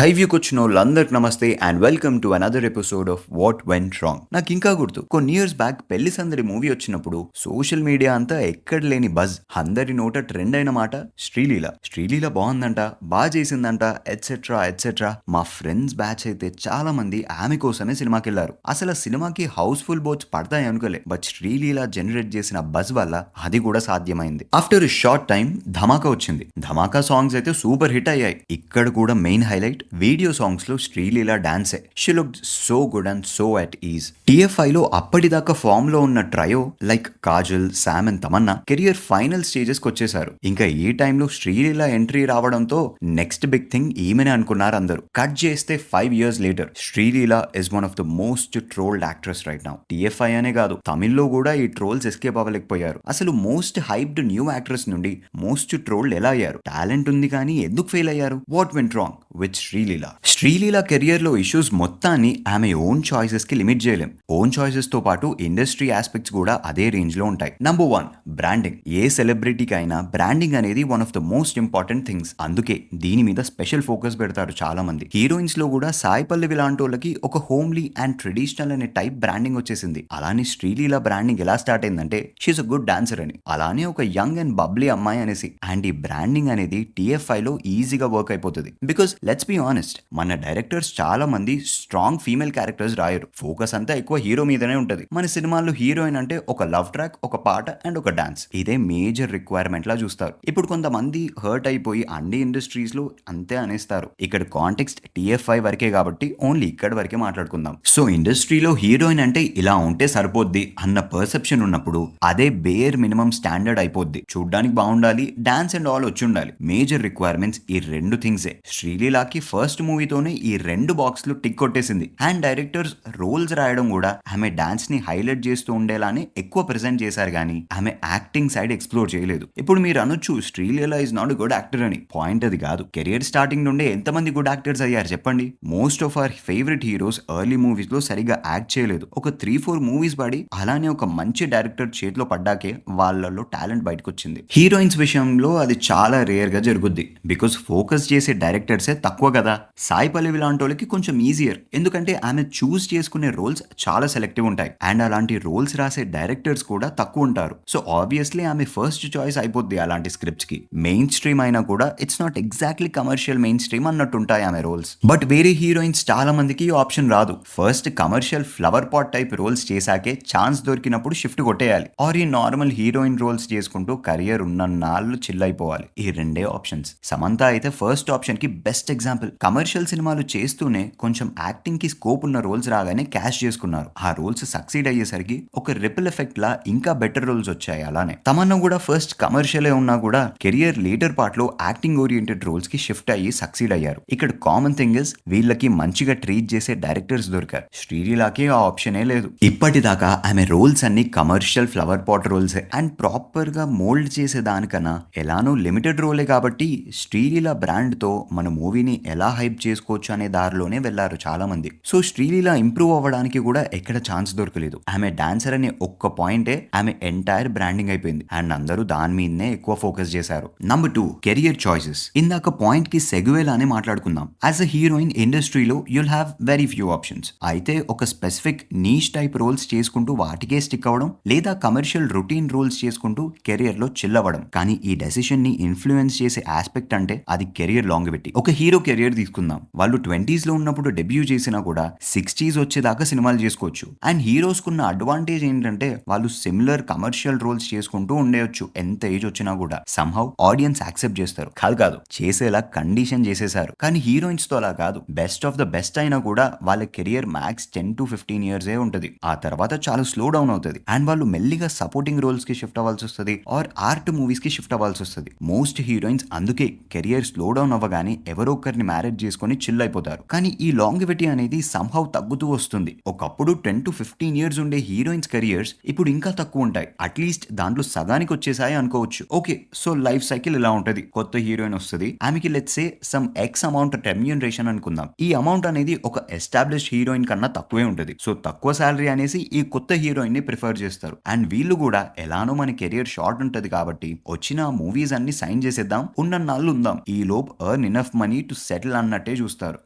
హైవ్యూకొచ్చినోళ్ళందరికి నమస్తే and welcome to another episode of what went wrong. నాకు ఇంకా గుర్తు కొన్ని ఇయర్స్ బ్యాక్ పెళ్లి సందడి మూవీ వచ్చినప్పుడు సోషల్ మీడియా అంతా ఎక్కడ లేని బజ్, అందరి నోట ట్రెండ్ అయిన మాట శ్రీలీల బాగుందంట, బాగా చేసిందంట, ఎట్సెట్రా ఎట్సెట్రా. మా ఫ్రెండ్స్ బ్యాచ్ అయితే చాలా మంది ఆమె కోసమే సినిమాకి వెళ్ళారు. అసలు ఆ సినిమాకి హౌస్ఫుల్ బోట్స్ పడతాయి అనుకోలే, బట్ శ్రీలీల జనరేట్ చేసిన బజ్ వల్ల అది కూడా సాధ్యమైంది. ఆఫ్టర్ షార్ట్ టైం ధమాకా వచ్చింది. ధమాకా సాంగ్స్ అయితే సూపర్ హిట్ అయ్యాయి. ఇక్కడ కూడా మెయిన్ హైలైట్ వీడియో సాంగ్స్ లో శ్రీలీల డాన్సే. She looked so good and so at ease. TFI లో అప్పటిదాకా ఫామ్ లో ఉన్న trio like Kajal, Sam and Tamannaah career final stages కి వచ్చేసారు. ఇంకా ఈ టైంలో శ్రీలీల ఎంట్రీ రావడంతో నెక్స్ట్ బిగ్ థింగ్ ఈమెనే అనుకున్నారు అందరూ. కట్ చేస్తే 5 years later Sreeleela is one of the most trolled actress right now. TFI అనే కాదు, తమిళ్లో కూడా ఈ ట్రోల్స్ ఎస్కేప్ అవ్వలేకపోయారు. అసలు మోస్ట్ హైప్డ్ న్యూ యాక్ట్రెస్ నుండి మోస్ట్ ట్రోల్డ్ ఎలా అయ్యారు? టాలెంట్ ఉంది కానీ ఎందుకు ఫెయిల్ అయ్యారు? What went wrong with Sreeleela career లో ఇష్యూస్ మొత్తాన్ని ఆమె ఓన్ చాయిసెస్ కి లిమిట్ చేయలేం. ఓన్ చాయిసెస్ తో పాటు ఇండస్ట్రీ ఆస్పెక్ట్స్ కూడా అదే రేంజ్ లో ఉంటాయి. Number 1, branding. ఏ సెలబ్రిటీకి అయినా బ్రాండింగ్ అనేది one of the most important things. అందుకే దీని మీద స్పెషల్ ఫోకస్ పెడతారు చాలా మంది. హీరోయిన్స్ లో కూడా సాయి పల్లవి లాంటి వాళ్ళకి ఒక హోమ్లీ అండ్ ట్రెడిషనల్ అనే టైప్ బ్రాండింగ్ వచ్చేసింది. అలానే శ్రీలీల బ్రాండింగ్ ఎలా స్టార్ట్ అయిందంటే షీఈస్ అ గుడ్ డాన్సర్ అని, అలానే ఒక యంగ్ అండ్ బబ్లీ అమ్మాయి అనేసి. అండ్ ఈ బ్రాండింగ్ అనేది టిఎఫ్ఐ లో ఈజీగా వర్క్ అయిపోతుంది. బికాస్ లెట్స్ బి ఆనెస్ట్, మన డైరెక్టర్స్ చాలా మంది స్ట్రాంగ్ ఫీమేల్ క్యారెక్టర్స్ రాయరు. ఫోకస్ అంతా ఎక్కువ హీరో మీదనే ఉంటది. మన సినిమాల్లో హీరోయిన్ అంటే ఒక లవ్ ట్రాక్, ఒక పాట అండ్ ఒక డాన్స్. ఇదే మేజర్ రిక్వైర్మెంట్ లా చూస్తారు. ఇప్పుడు కొంతమంది హర్ట్ అయిపోయి అన్ని ఇండస్ట్రీస్ లో అంతే అనేస్తారు. ఇక్కడ కాంటెక్స్ట్ టిఎఫ్ఐ వరకే కాబట్టి ఓన్లీ ఇక్కడ వరకే మాట్లాడుకుందాం. సో ఇండస్ట్రీలో హీరోయిన్ అంటే ఇలా ఉంటే సరిపోద్ది అన్న పర్సెప్షన్ ఉన్నప్పుడు అదే బేర్ మినిమం స్టాండర్డ్ అయిపోద్ది. చూడ్డానికి బాగుండాలి, డాన్స్ అండ్ ఆల్ వచ్చి ఉండాలి. మేజర్ రిక్వైర్మెంట్స్ ఈ రెండు థింగ్సే. శ్రీలీలకి ఫస్ట్ మూవీతోనే ఈ 2 బాక్స్లు టిక్ కొట్టేసింది. అండ్ డైరెక్టర్స్ రోల్స్ రాయడం కూడా ఆమె డాన్స్ ని హైలైట్ చేస్తూ ఉండేలానే ఎక్కువ ప్రెజెంట్ చేశారు కానీ ఆమె యాక్టింగ్ సైడ్ ఎక్స్ప్లోర్ చేయలేదు. ఇప్పుడు మీరు అనొచ్చు Sreeleela is not good actor అని. పాయింట్ అది కాదు. కెరియర్ స్టార్టింగ్ నుండే ఎంతమంది గుడ్ యాక్టర్స్ అయ్యారు చెప్పండి? Most of our favourite heroes early movies లో సరిగా యాక్ట్ చేయలేదు. ఒక 3-4 మూవీస్ పడి అలానే ఒక మంచి డైరెక్టర్ చేతిలో పడ్డాకే వాళ్ళలో టాలెంట్ బయటకు వచ్చింది. హీరోయిన్స్ విషయంలో అది చాలా రేర్ గా జరుగుద్ది. బికాస్ ఫోకస్ చేసే డైరెక్టర్సే తక్కువ కదా. సాయి పల్లవి లాంటి వాళ్ళకి కొంచెం ఈజియర్, ఎందుకంటే ఆమె చూస్ చేసుకునే రోల్స్ చాలా సెలెక్టివ్ ఉంటాయి. అండ్ అలాంటి రోల్స్ రాసే డైరెక్టర్స్ కూడా తక్కువ ఉంటారు. సో ఆబ్వియస్లీ ఆమె ఫస్ట్ చాయిస్ అయిపోద్ది అలాంటి స్క్రిప్ట్స్ కి. మెయిన్ స్ట్రీమ్ అయినా కూడా it's not exactly commercial main stream అన్నట్టు ఉంటాయి ఆమె రోల్స్. బట్ వేరే హీరోయిన్స్ చాలా మందికి ఆప్షన్ రాదు. First commercial flower pot type roles చేశాకే ఛాన్స్ దొరికినప్పుడు షిఫ్ట్ కొట్టేయాలి. ఆర్ ఈ నార్మల్ హీరోయిన్ రోల్స్ చేసుకుంటూ కెరియర్ ఉన్న నాళ్ళు చిల్ అయిపోవాలి. ఈ రెండే ఆప్షన్స్. సమంత అయితే ఫస్ట్ ఆప్షన్ కి బెస్ట్ ఎగ్జాంపుల్. కమర్షియల్ సినిమాలు చేస్తూనే కొంచెం యాక్టింగ్ కి స్కోప్ ఉన్న రోల్స్ రాగానే క్యాష్ చేసుకున్నారు. ఆ రోల్స్ సక్సీడ్ అయ్యేసరికి ఒక రిపుల్ ఎఫెక్ట్ లా ఇంకా బెటర్ రోల్స్ వచ్చాయి. అలానే తమన్నా కూడా ఫస్ట్ కమర్షియల్ ఉన్నా కూడా కెరియర్ లేటర్ పార్ట్ లో యాక్టింగ్ ఓరియంటెడ్ రోల్స్ కి షిఫ్ట్ అయ్యి సక్సీడ్ అయ్యారు. ఇక్కడ కామన్ థింగ్ ఇస్ వీళ్ళకి మంచిగా ట్రీట్ చేసే డైరెక్టర్స్ దొరికారు. శ్రీలీలకి ఆ ఆప్షనే లేదు. ఇప్పటిదాకా ఆమె రోల్స్ అన్ని commercial flower pot roles and proper గా మోల్డ్ చేసే దానికన్నా ఎలానో లిమిటెడ్ రోలే కాబట్టి శ్రీలీల బ్రాండ్ తో మన మూవీని ఎలా హైప్ చేసుకోవచ్చు అనే దారిలోనే వెళ్లారు చాలా మంది. సో శ్రీలీల ఇంప్రూవ్ అవ్వడానికి కూడా ఎక్కడ ఛాన్స్ దొరకలేదు. ఆమె డాన్సర్ అనే ఒక్క పాయింటే ఆమె ఎంటైర్ బ్రాండింగ్ అయిపోయింది. అండ్ అందరూ దాని మీదనే ఎక్కువ ఫోకస్ చేశారు. Number 2, career choices. ఇందాక పాయింట్ కి సెగ్వేలానే మాట్లాడుకుందాం. యాజ్ అ హీరోయిన్ ఇండస్ట్రీలో you'll have very few options. అయితే ఒక స్పెసిఫిక్ నీష్ టైప్ రోల్స్ చేసుకుంటూ వాటికే స్టిక్ అవ్వడం, లేదా కమర్షియల్ రొటీన్ రోల్స్ చేసుకుంటూ కెరియర్ లో చిల్ అవ్వడం. కానీ ఈ డెసిషన్ ని ఇన్ఫ్లుయెన్స్ చేసే ఆస్పెక్ట్ అంటే అది కెరియర్ లాంగివిటీ. ఒక హీరో కెరియర్ తీసుకుందాం. వాళ్ళు 20s లో ఉన్నప్పుడు డెబ్యూ చేసినా కూడా 60s వచ్చేదాకా సినిమాలు చేసుకోవచ్చు. అండ్ హీరోస్ కున్న అడ్వాంటేజ్ ఏంటంటే వాళ్ళు సిమిలర్ కమర్షియల్ రోల్స్ చేసుకుంటూ ఉండేయచ్చు ఎంత ఏజ్ వచ్చినా కూడా. సమ్హౌ ఆడియన్స్ యాక్సెప్ట్ చేస్తారు. కాదు చేసేలా కండిషన్ చేసేసారు. కానీ హీరోయిన్స్ తో అలా కాదు. బెస్ట్ ఆఫ్ ద బెస్ట్ అయినా కూడా వాళ్ళ కెరియర్ మ్యాక్స్ 10 to 15 years ఉంటది. ఆ తర్వాత చాలా స్లో డౌన్ అవుతుంది. అండ్ వాళ్ళు మెల్లిగా సపోర్టింగ్ రోల్స్ కి షిఫ్ట్ అవ్వాల్సి వస్తుంది, ఆర్ ఆర్ట్ మూవీస్ కి షిఫ్ట్ అవ్వాల్సి వస్తుంది. మోస్ట్ హీరోయిన్స్ అందుకే కెరియర్ స్లో డౌన్ అవ్వగానే ఎవరో ఒకరిని మ్యారేజ్ చేసుకుని చిల్ అయిపోతారు. కానీ ఈ లాంగివిటీ అనేది సంహౌ తగ్గుతూ వస్తుంది. ఒకప్పుడు 10 to 15 years ఉండే హీరోయిన్స్ కెరియర్స్ ఇప్పుడు ఇంకా తక్కువ ఉంటాయి. అట్లీస్ట్ దాంట్లో సగానికి వచ్చేసాయి అనుకోవచ్చు. ఓకే, సో లైఫ్ సైకిల్ ఇలా ఉంటది. కొత్త హీరోయిన్ వస్తుంది, ఆమెకి let's say some X amount remuneration అనుకుందాం. ఈ అమౌంట్ అనేది ఒక ఎస్టాబ్లిష్ హీరోయిన్ కన్నా తక్కువే ఉంటుంది. సో తక్కువ శాలరీ అనేసి ఈ కొత్త హీరోయిన్ ని ప్రిఫర్ చేస్తారు. అండ్ వీళ్ళు కూడా ఎలానో మన కెరియర్ షార్ట్ ఉంటది కాబట్టి వచ్చిన మూవీస్ అన్ని సైన్ చేసేద్దాం, ఉన్న నాళ్ళు ఉందాం, ఈ లోపు earn enough money to settle అన్నట్టే చూస్తారు. చూస్తారు.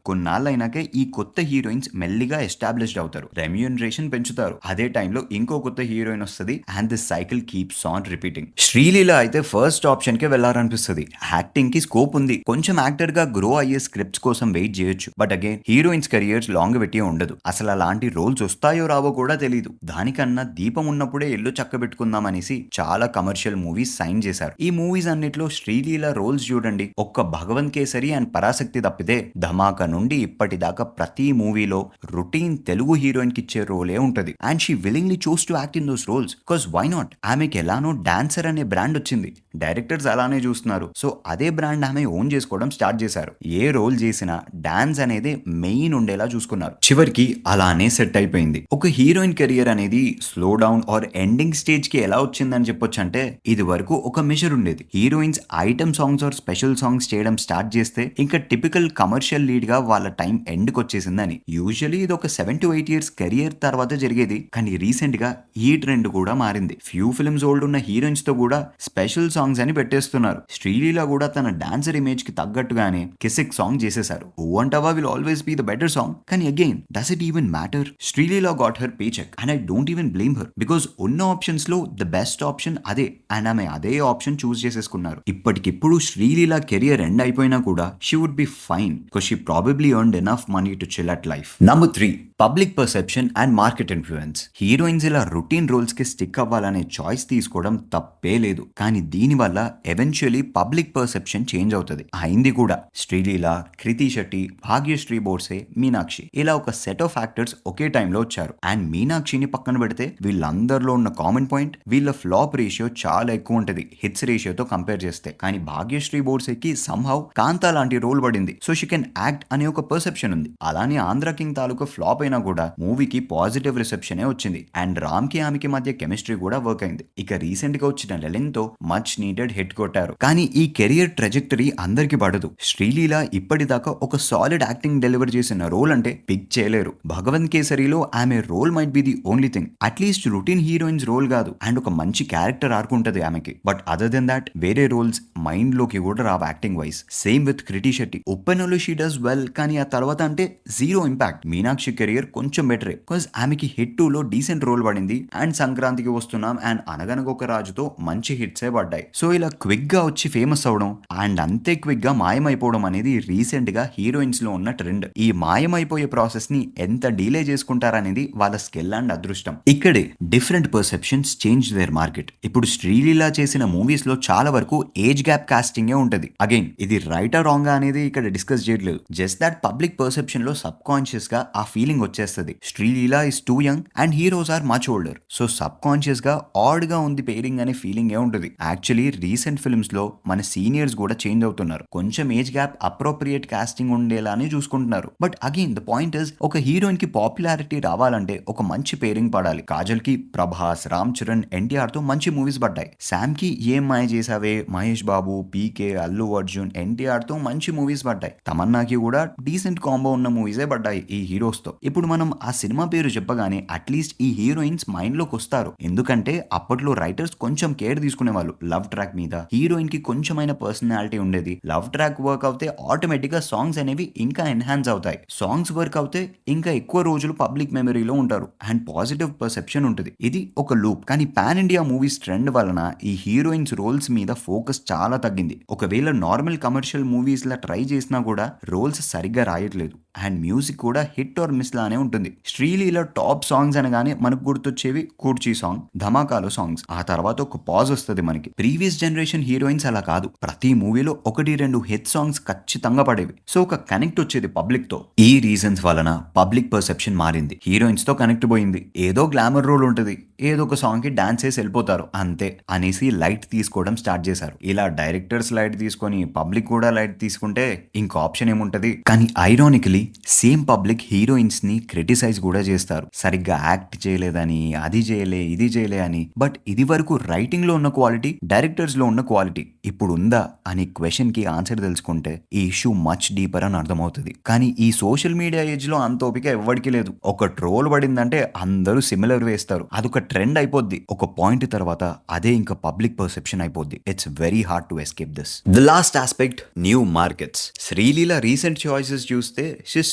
కొన్నాళ్ళైనాకే ఈ కొత్త హీరోయిన్స్ మెల్లిగా ఎస్టాబ్లిష్డ్ అవుతారు, రెమ్యూనరేషన్ పెంచుతారు. అదే టైంలో ఇంకో కొత్త హీరోయిన్ వస్తుంది and this cycle keeps on repeating. Sreeleela అయితే ఫస్ట్ ఆప్షన్ కే వెళ్లారనిపిస్తుంది. యాక్టింగ్ కి స్కోప్ ఉంది, కొంచెం యాక్టర్ గా గ్రో అయ్యే స్క్రిప్ట్స్ కోసం వెయిట్ చేయొచ్చు. But again heroines careers long పెట్టి ఉండదు. అసలు అలాంటి రోల్స్ వస్తాయో రావో కూడా తెలియదు. దానికన్నా దీపం ఉన్నప్పుడే ఇల్లు చక్కబెట్టుకుందాం అనేసి చాలా కమర్షియల్ మూవీస్ సైన్ చేశారు. ఈ మూవీస్ అన్నిట్లో శ్రీలీల రోల్స్ చూడండి, ఒక్క భగవంత్ కేసరి అండ్ పరాశక్తి తప్పితే ధమాకా నుండి ఇప్పటిదాకా ప్రతి మూవీలో రొటీన్ తెలుగు హీరోయిన్ కి ఇచ్చే రోలే ఉంటది. And she willingly choose to act in those roles because why not. ఆమెకి ఎలానో డాన్సర్ అనే బ్రాండ్ వచ్చింది, డైరెక్టర్స్ అలానే చూస్తున్నారు. సో అదే బ్రాండ్ ఆమె ఓన్ చేసుకోవడం స్టార్ట్ చేశారు. ఏ రోల్ చేసినా డాన్స్ అనేది మెయిన్ ఉండేలా చూసుకున్నారు. చివరికి అలానే సెట్ అయిపోయింది. ఒక హీరోయిన్ కెరియర్ అనేది slow down are ending stage కి ఎలా వచ్చిందని చెప్పొచ్చు అంటే, ఇది వరకు ఒక మెజర్ ఉండేది. Heroines item songs or special songs చేయడం స్టార్ట్ చేస్తే ఇంకా టిపికల్ కమర్షియల్ లీడ్ గా వాళ్ళ టైం ఎండ్ కి వచ్చేసిందని. యూజువలీ ఇది ఒక 7 to 8 years కెరియర్ తర్వాత జరిగేది. కానీ రీసెంట్ గా ఈ ట్రెండ్ కూడా మారింది. ఫ్యూ ఫిల్మ్స్ ఓల్డ్ ఉన్న హీరోయిన్స్ తో కూడా స్పెషల్ సాంగ్స్ అని పెట్టేస్తున్నారు. శ్రీలీల కూడా తన డాన్సర్ ఇమేజ్ కి తగ్గట్టుగానే కిసిక్ సాంగ్ చేసేశారు. Oo Antava will always be the better song. కానీ again does it even matter? Sreeleela got her pay check and I don't even blame her because ఉన్న ఆప్షన్స్ లో ద బెస్ట్ ఆప్షన్ అదే అండ్ ఆమె అదే ఆప్షన్ చూస్ చేసేసుకున్నారు. ఇప్పటికిప్పుడు శ్రీలీల కెరియర్ ఎండ్ అయిపోయినా కూడా she would be fine because she probably earned enough money to chill at life. Number 3, public perception and market influence. Heroines ఇలా రొటీన్ రోల్స్ కి stick అవ్వాలనే చాయిస్ తీసుకోవడం తప్పే లేదు. కానీ దీనివల్ల ఎవెన్చువలీ పబ్లిక్ పర్సెప్షన్ చేంజ్ అవుతుంది. అయింది కూడా. శ్రీలీల, కృతి శెట్టి, భాగ్యశ్రీ బోర్సే, మీనాక్షి ఇలా ఒక సెట్ ఆఫ్ యాక్టర్స్ ఒకే టైంలో వచ్చారు. అండ్ మీనాక్షిని పక్కన పెడితే వీళ్ళందరిలో ఉన్న కామన్ పాయింట్, వీళ్ళ ఫ్లాప్ రేషియో చాలా ఎక్కువ ఉంటుంది హిట్స్ రేషియోతో కంపేర్ చేస్తే. కానీ భాగ్యశ్రీ బోర్సేకి సంహౌ కాంతా లాంటి రోల్ పడింది. సో షీ కెన్ యాక్ట్ అనే ఒక పర్సెప్షన్ ఉంది. అలానే ఆంధ్ర కింగ్ తాలూకా ఫ్లాప్ అయినా కూడా మూవీకి పాజిటివ్ రిసెప్షన్ వచ్చింది. అండ్ రామ్ కి ఆమెకి మధ్య కెమిస్ట్రీ కూడా వర్క్ అయింది. ఇక రీసెంట్ గా వచ్చిన లెలిన్ తో మచ్ నీడెడ్ హిట్ కొట్టారు. కానీ ఈ కెరియర్ ట్రెజెక్టరీ అందరికి పడదు. శ్రీలీల ఇప్పటిదాకా ఒక సాలిడ్ యాక్టింగ్ డెలివర్ చేసిన రోల్ అంటే పిక్ చేయలేరు. భగవంత్ కేసరిలో ఆమె role might be the only thing. At least routine heroines role కాదు అండ్ ఒక మంచి క్యారెక్టర్ ఆర్క్ ఉంటది ఆమెకి. బట్ అదర్ దెన్ దాట్ వేరే రోల్స్ మైండ్ లోకి కూడా రావు acting wise. Same with Krithi Shetty. ఉప్పెనలో షీ డస్ వెల్, కానీ ఆ తర్వాత అంటే జీరో ఇంపాక్ట్. మీనాక్షి కెరియర్ కొంచెం బెటరే బికాస్ ఆమెకి హిట్ 2లో డీసెంట్ రోల్ పడింది అండ్ సంక్రాంతికి వస్తున్నాం అండ్ అనగనగా ఒక రాజుతో మంచి హిట్సే పడ్డాయి. సో ఇలా క్విక్ గా వచ్చి ఫేమస్ అవడం అండ్ అంతే క్విక్ గా మాయమైపోవడం అనేది రీసెంట్ గా హీరోయిన్స్ లో ఉన్న ట్రెండ్. ఈ మాయమైపోయే ప్రాసెస్ ని ఎంత డీలే చేసుకుంటారనేది వాళ్ళ స్కిల్ అండ్ అదృష్టం. ఇక్కడే different perceptions change their market. ఇప్పుడు శ్రీలీల చేసిన మూవీస్ లో చాలా వరకు ఏజ్ గ్యాప్ కాస్టింగ్ ఉంటది. అగైన్ ఇది రైట్ ఆర్ రాంగ్ అనేది ఇక్కడ డిస్కస్ చేయట్లేదు. జస్ట్ దట్ పబ్లిక్ పర్సెప్షన్ లో సబ్ కాన్షియస్ గా ఆ ఫీలింగ్ వచ్చేస్తుంది. Sreeleela is too young and heroes are much older. So subconscious గా ఆడ్ గా ఉంది పేరింగ్ అనే ఫీలింగ్ ఉంటుంది. యాక్చువల్లీ రీసెంట్ ఫిల్మ్స్ లో మన సీనియర్స్ కూడా చేంజ్ అవుతున్నారు. కొంచెం ఏజ్ గ్యాప్ అప్రోప్రియేట్ కాస్టింగ్ ఉండేలానే చూసుకుంటున్నారు. But again the point is, ఒక హీరోయిన్ కి పాపులారిటీ రావాలంటే ఒక మంచి పేరింగ్ పడాలి. కాజల్ కి ప్రభాస్, రామ్ చరణ్, ఎన్టీఆర్ తో మంచి మూవీస్ పడ్డాయి. శామ్ కి ఏం మాయ చేసావే, మహేష్ బాబు, పీకే, అల్లు అర్జున్, ఎన్టీఆర్ తో మంచి మూవీస్ పడ్డాయి. తమన్నాకి కూడా డీసెంట్ కాంబో ఉన్న మూవీసే పడ్డాయి ఈ హీరోస్ తో. ఇప్పుడు మనం ఆ సినిమా పేరు చెప్పగానే అట్లీస్ట్ ఈ హీరోయిన్స్ మైండ్ లోకి వస్తారు. ఎందుకంటే అప్పట్లో రైటర్స్ కొంచెం కేర్ తీసుకునే వాళ్ళు. లవ్ ట్రాక్ మీద హీరోయిన్ కి కొంచెమైన పర్సనాలిటీ ఉండేది. లవ్ ట్రాక్ వర్క్ అవుతే ఆటోమేటిక్ గా సాంగ్స్ అనేవి ఇంకా ఎన్హాన్స్ అవుతాయి. సాంగ్స్ వర్క్ అవుతే ఇంకా ఎక్కువ రోజులు పబ్లిక్ మెమరీలో ఉంటారు అండ్ పాజిటివ్ పర్సెప్షన్ ఉంటుంది. ఇది ఒక లూప్. కానీ పాన్ ఇండియా మూవీస్ ట్రెండ్ వలన ఈ హీరోయిన్స్ రోల్స్ మీద ఫోకస్ చాలా తగ్గింది. ఒకవేళ నార్మల్ కమర్షియల్ మూవీస్ లా ట్రై చేసినా కూడా రోల్స్ సరిగ్గా రాయట్లేదు అండ్ మ్యూజిక్ కూడా హిట్ ఆర్ మిస్ లానే ఉంటుంది. శ్రీలీల టాప్ సాంగ్స్ అనగానే మనకు గుర్తొచ్చేవి కూర్చీ సాంగ్, ధమాకాలో సాంగ్స్. ఆ తర్వాత ఒక పాజ్ వస్తుంది మనకి. ప్రీవియస్ జనరేషన్ హీరోయిన్స్ అలా కాదు. ప్రతి మూవీలో 1-2 హిట్ సాంగ్స్ ఖచ్చితంగా పడేవి. సో ఒక కనెక్ట్ వచ్చేది పబ్లిక్ తో. ఈ రీజన్స్ వలన పబ్లిక్ పర్సెప్షన్ మారింది. హీరోయిన్స్ తో కనెక్ట్ పోయింది. ఏదో గ్లామర్ రోల్ ఉంటుంది, ఏదో ఒక సాంగ్ కి డాన్స్ చేసి వెళ్ళిపోతారు అంతే అనేసి లైట్ తీసుకోవడం స్టార్ట్ చేశారు. ఇలా డైరెక్టర్స్ లైట్ తీసుకొని పబ్లిక్ కూడా లైట్ తీసుకుంటే ఇంకో ఆప్షన్ ఏముంటది. కానీ ఐరానికలీ సేమ్ పబ్లిక్ హీరోయిన్స్ ని క్రిటిసైజ్ కూడా చేస్తారు, సరిగ్గా యాక్ట్ చేయలేదని, అది చేయలే ఇది చేయలే అని. బట్ ఇది వరకు రైటింగ్ లో ఉన్న క్వాలిటీ, డైరెక్టర్స్ లో ఉన్న క్వాలిటీ ఇప్పుడు ఉందా అని క్వశ్చన్ కి ఆన్సర్ తెలుసుకుంటే ఈ ఇష్యూ మచ్ డీపర్ అని అర్థమవుతుంది. కానీ ఈ సోషల్ మీడియా ఏజ్ లో అంత ఓపిక ఎవ్వడికి లేదు. ఒక ట్రోల్ పడిందంటే అందరూ సిమిలర్ వేస్తారు, అదొక ట్రెండ్ అయిపోద్ది. ఒక పాయింట్ తర్వాత అదే ఇంకా పబ్లిక్ పర్సెప్షన్ అయిపోద్ది. It's very hard to escape this. The last aspect, new markets. Sreeleela recent choices చూస్తే she's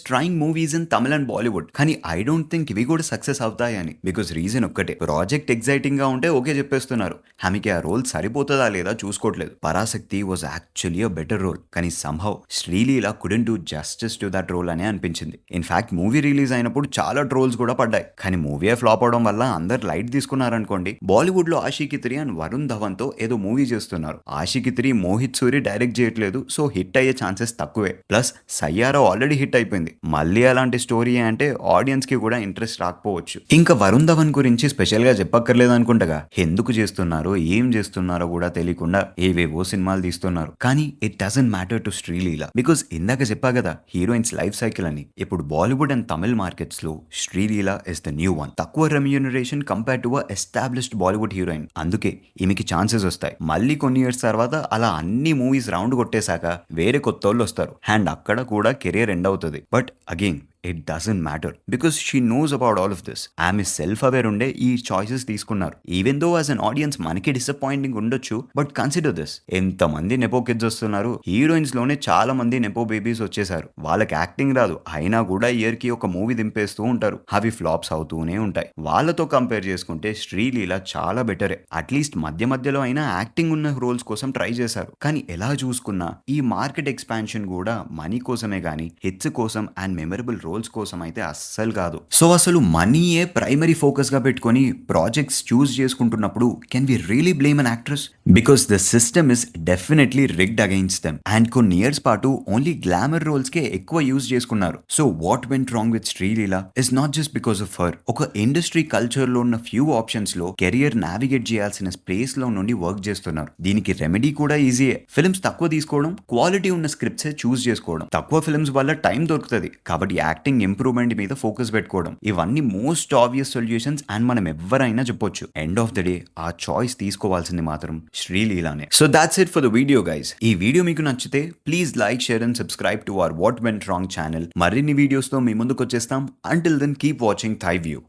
trying movies in Tamil and Bollywood. కానీ ఐ డోంట్ థింక్ ఇవి కూడా సక్సెస్ అవుతాయని. బికాస్ రీజన్ ఒక్కటే, ప్రాజెక్ట్ ఎక్సైటింగ్ గా ఉంటే ఓకే చెప్పేస్తున్నారు, ఆమెకి ఆ రోల్ సరిపోతుందా లేదా చూసుకోవట్లేదు. Parasakthi was actually a better role, కానీ somehow Sreeleela couldn't do justice to that role అనే అనిపించింది. ఇన్ఫాక్ట్ మూవీ రిలీజ్ అయినప్పుడు చాలా ట్రోల్స్ కూడా పడ్డాయి, కానీ మూవీ ఫ్లాప్ అవడం వల్ల అందరు లైట్ తీసుకున్నారనుకోండి. బాలీవుడ్ లో ఆషికి 3 అండ్ వరుణ్ ధవన్ తో ఏదో మూవీ చేస్తున్నారు. ఆషికి 3 మోహిత్ సూరి డైరెక్ట్ చేయట్లేదు, సో హిట్ అయ్యే ఛాన్సెస్ తక్కువే. ప్లస్ సయ్యారా ఆల్రెడీ హిట్ అయిపోయింది, మళ్ళీ అలాంటి స్టోరీ అంటే ఆడియన్స్ కి కూడా ఇంట్రెస్ట్ రాకపోవచ్చు. ఇంకా వరుణ్ ధవన్ గురించి స్పెషల్ గా చెప్పక్కర్లేదు అనుకుంటగా. ఎందుకు చేస్తున్నారో ఏం చేస్తున్నారో కూడా తెలియకుండా ఏవేవో సినిమాలు తీస్తున్నారు. కానీ it doesn't matter to Sreeleela, because ఇందాక చెప్పా కదా హీరోయిన్స్ లైఫ్ సైకిల్ అని. ఇప్పుడు బాలీవుడ్ అండ్ తమిళ్ మార్కెట్స్ లో Sreeleela is the new one. తక్కువ remuneration compare to established Bollywood heroine, అందుకే ఈమెకి ఛాన్సెస్ వస్తాయి. మళ్ళీ కొన్ని ఇయర్స్ తర్వాత అలా అన్ని మూవీస్ రౌండ్ కొట్టేశాక వేరే కొత్త వాళ్ళు వస్తారు, అండ్ అక్కడ కూడా కెరీర్ ఎండ్ అవుతుంది. But again it doesn't matter because she knows about all of this. ఆమె సెల్ఫ్ అవేర్ ఉండే ఈ చాయిసెస్ తీసుకున్నారు. Even though as an audience మనకి డిసప్పాయింటింగ్ ఉండొచ్చు, బట్ కన్సిడర్ దిస్, ఎంతమంది నెపో కిడ్స్ వస్తున్నారు. హీరోయిన్స్ లోనే చాలా మంది నెపో బేబీస్ వచ్చేసారు. వాళ్ళకి యాక్టింగ్ రాదు, అయినా కూడా ఇయర్ కి ఒక మూవీ దింపేస్తూ ఉంటారు. అవి ఫ్లాప్స్ అవుతూనే ఉంటాయి. వాళ్ళతో కంపేర్ చేసుకుంటే శ్రీలీల చాలా బెటరే. అట్లీస్ట్ మధ్య మధ్యలో అయినా యాక్టింగ్ ఉన్న రోల్స్ కోసం ట్రై చేశారు. కానీ ఎలా చూసుకున్నా ఈ మార్కెట్ ఎక్స్పాన్షన్ కూడా మనీ కోసమే గానీ హిట్స్ కోసం అండ్ మెమరబుల్ రోల్స్ కోసం అయితే అస్సలు కాదు. సో అసలు మనీయే ప్రైమరీ ఫోకస్ గా పెట్టుకొని ప్రాజెక్ట్స్ చూస్ చేసుకుంటున్నప్పుడు can we really blame an actress? Because the system is definitely rigged against them. And కొన్ని ఇయర్స్ పాటు ఓన్లీ గ్లామర్ రోల్స్ కే ఎక్కువ యూజ్ చేసుకున్నారు. So what went wrong with Sreeleela is not just because of her. ఒక industry culture లో ఉన్న few options లో career navigate చేయాల్సిన స్పేస్ లో నుండి వర్క్ చేస్తున్నారు. దీనికి రెమెడీ కూడా ఈజీయే. ఫిల్మ్స్ తక్కువ తీసుకోవడం, క్వాలిటీ ఉన్న స్క్రిప్ట్స్ చూస్ చేసుకోవడం. తక్కువ ఫిల్మ్స్ వల్ల టైం దొరుకుతుంది కాబట్టి యాక్టింగ్ ఇంప్రూవ్మెంట్ మీద ఫోకస్ పెట్టుకోవడం. ఇవన్నీ మోస్ట్ ఆబ్వియస్ సొల్యూషన్స్ అండ్ మనం ఎవరైనా చెప్పొచ్చు. ఎండ్ ఆఫ్ ద డే ఆ చాయిస్ తీసుకోవాల్సింది మాత్రం శ్రీలీలానే. So that's it for the video guys. ఈ వీడియో మీకు నచ్చితే please like, share and subscribe to our what went wrong channel. మరిన్ని వీడియోస్ తో మీ ముందుకు వచ్చేస్తాం. Until then keep watching thy view.